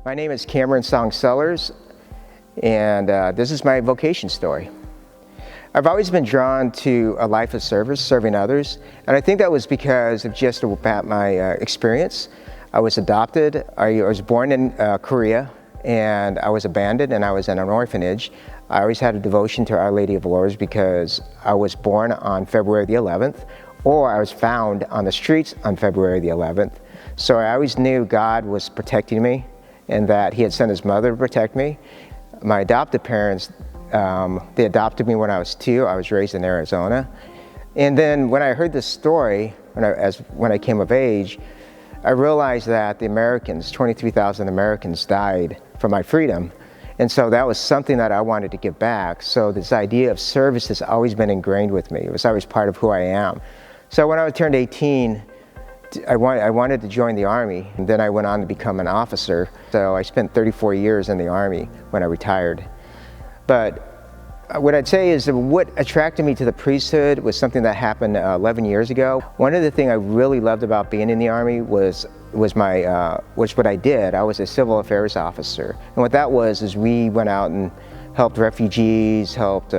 My name is Cameron Song Sellers, and this is my vocation story. I've always been drawn to a life of service, serving others, and I think that was because of just about my experience. I was adopted. I was born in Korea, and I was abandoned, and I was in an orphanage. I always had a devotion to Our Lady of Lourdes because I was born on February the 11th, or I was found on the streets on February the 11th. So I always knew God was protecting me and that He had sent His mother to protect me. My adoptive parents, they adopted me when I was 2. I was raised in Arizona. And then when I heard this story, when I came of age, I realized that the Americans, 23,000 Americans died for my freedom. And so that was something that I wanted to give back. So this idea of service has always been ingrained with me. It was always part of who I am. So when I turned 18, I wanted to join the Army, and then I went on to become an officer. So I spent 34 years in the Army when I retired. But what I'd say is that what attracted me to the priesthood was something that happened 11 years ago. One of the things I really loved about being in the Army was what I did. I was a civil affairs officer. And what that was is we went out and helped refugees, helped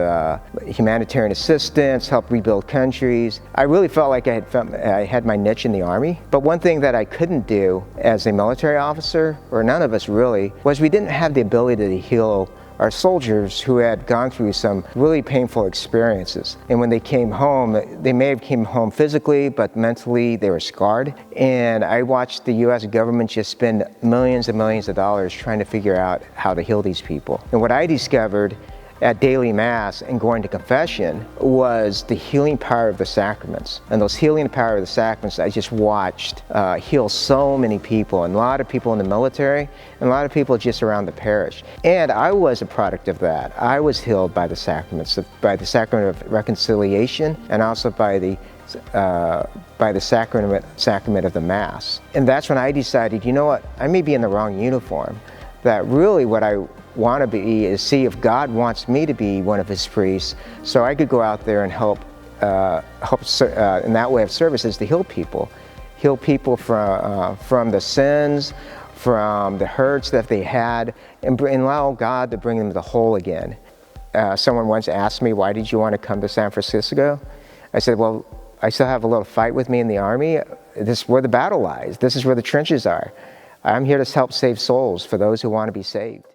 humanitarian assistance, helped rebuild countries. I really felt like I had my niche in the Army. But one thing that I couldn't do as a military officer, or none of us really, was we didn't have the ability to heal our soldiers who had gone through some really painful experiences. And when they came home, they may have came home physically, but mentally they were scarred. And I watched the US government just spend millions and millions of dollars trying to figure out how to heal these people. And what I discovered at daily mass and going to confession was the healing power of the sacraments. And those healing power of the sacraments I just watched heal so many people, and a lot of people in the military, and a lot of people just around the parish. And I was a product of that. I was healed by the sacraments, by the sacrament of reconciliation, and also by the sacrament of the Mass. And that's when I decided, you know what, I may be in the wrong uniform, that really what I want to be is see if God wants me to be one of His priests, so I could go out there and help in that way of service is to heal people from the sins, from the hurts that they had, and allow God to bring them to the whole again. Someone once asked me, why did you want to come to San Francisco? I said, well, I still have a little fight with me in the Army. This is where the battle lies. This is where the trenches are. I'm here to help save souls for those who want to be saved.